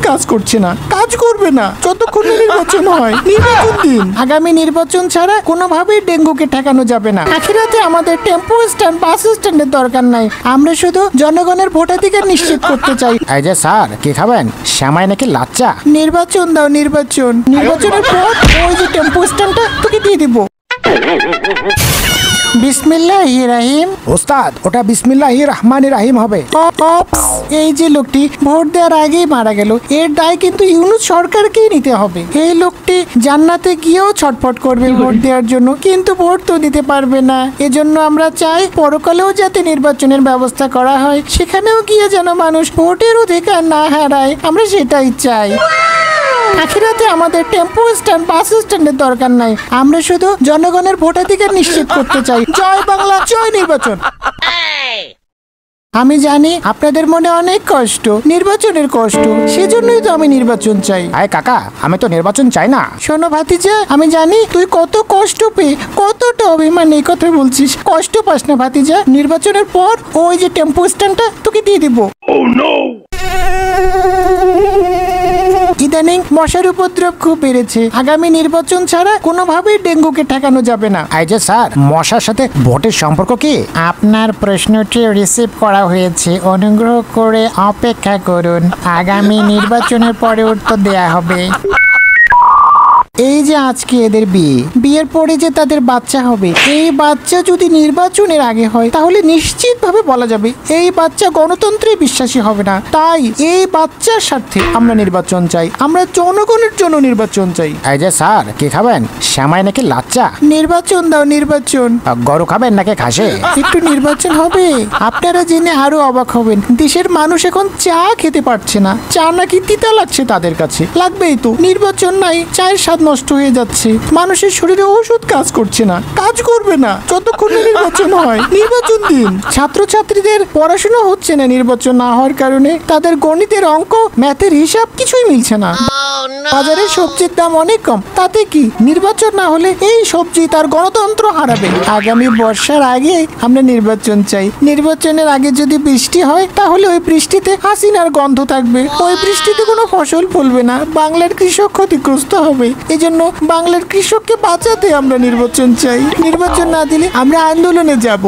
কাজ করছে না, কাজ করবে না যতক্ষণ না নির্বাচন হয়। নির্বাচন দিন। আগামী নির্বাচন ছাড়া কোনোভাবেই ডেঙ্গুকে ঠেকানো যাবে না। আখিরাতে আমাদের টেম্পো স্ট্যান্ড, বাস স্ট্যান্ডের দরকার নাই। আমরা শুধু জনগণের ভোটাধিকার নিশ্চিত করতে চাই। এই যে স্যার, কি খাবেন? শ্যামাই নাকি লাচ্চা? নির্বাচন দাও, নির্বাচন। নির্বাচনের পর ওই যে টেম্পো স্ট্যান্ডটা তোকে দিয়ে দিব। বিসমিল্লাহির রহিম। ওস্তাদ, ওটা বিসমিল্লাহির রহমানির রহিম হবে। এই যে লোকটি ভোট দেওয়ার আগেই মারা গেল, এর দায় কিন্তু ইউনূস সরকারকেই নিতে হবে। এই লোকটি জান্নাতে গিয়েও ছটফট করবে ভোট দেওয়ার জন্য, কিন্তু ভোট তো দিতে পারবে না। এজন্য আমরা চাই পরকালেও যাতে নির্বাচনের ব্যবস্থা করা হয়, সেখানেও গিয়ে যেন মানুষ ভোটের অধিকার না হারায়, আমরা সেটাই চাই। আখিরাতে আমাদের টেম্পো স্ট্যান্ড, বাস স্ট্যান্ডের দরকার নাই। আমরা শুধু জনগণের ভোটাধিকার নিশ্চিত করতে চাই। জয় বাংলা, জয় নির্বাচন। আমি জানি আপনাদের মনে অনেক কষ্ট, নির্বাচনের কষ্ট, সেজন্যই তো আমি নির্বাচন চাই। আয় কাকা, আমি তো নির্বাচন চাই না। শোনো ভাতিজা, আমি জানি তুই কত কষ্ট পেয়ে, কতটা অভিমান এই কথা বলছিস। কষ্ট পাস না ভাতিজা, নির্বাচনের পর ওই যে টেম্পো স্ট্যান্ডটা তোকে দিয়ে দিব। ইদানিং মশার উপদ্রব খুব বেড়েছে। আগামী নির্বাচন ছাড়া কোনোভাবেই ডেঙ্গুকে ঠেকানো যাবে না। এই যে স্যার, মশার সাথে ভোটের সম্পর্ক কি? আপনার প্রশ্নটি রিসিভ করা হয়েছে, অনুগ্রহ করে অপেক্ষা করুন, আগামী নির্বাচনের পরে উত্তর দেয়া হবে। এই যে আজকে এদের বিয়ের পরে যে তাদের বাচ্চা হবে, এই বাচ্চা যদি নির্বাচনের আগে হয় তাহলে নিশ্চিতভাবে বলা যাবে এই বাচ্চা গণতন্ত্রে বিশ্বাসী হবে না। তাই এই বাচ্চার স্বার্থে আমরা নির্বাচন চাই, আমরা জনগণের জন্য নির্বাচন চাই। এই যে স্যার, কি খাবেন? শ্যামাই নাকি লাচ্চা? নির্বাচন দাও, নির্বাচন। গরু খাবেন নাকি খাসি? একটু নির্বাচন হবে, আপনারা জেনে আরো অবাক হবেন। দেশের মানুষ এখন চা খেতে পারছে না, চা নাকি তিতা লাগছে তাদের কাছে। লাগবেই তো, নির্বাচন নাই, চায়ের স্বাদ নষ্ট হয়ে যাচ্ছে। মানুষের শরীরে ওষুধ কাজ করছে না, কাজ করবে না যতক্ষণ না নির্বাচন হয়। নির্বাচন দিন। ছাত্রছাত্রীদের পড়াশোনা হচ্ছে না নির্বাচন না হওয়ার কারণে। তাদের গণিতের অঙ্ক, ম্যাথের হিসাব কিছুই মিলছে না। বাজারে সবজির দাম অনেক কম, তাতে কি নির্বাচন না হলে এই সবজি তার গণতন্ত্র হারাবে। আগামী বর্ষার আগে আমরা নির্বাচন চাই। নির্বাচনের আগে যদি বৃষ্টি হয় তাহলে ওই বৃষ্টিতে হাসিনার গন্ধ থাকবে, ওই বৃষ্টিতে কোনো ফসল ফলবে না, বাংলার কৃষক ক্ষতিগ্রস্ত হবে। এজন্য বাংলার কৃষককে বাঁচাতে আমরা নির্বাচন চাই। নির্বাচন না দিলে আমরা আন্দোলনে যাব।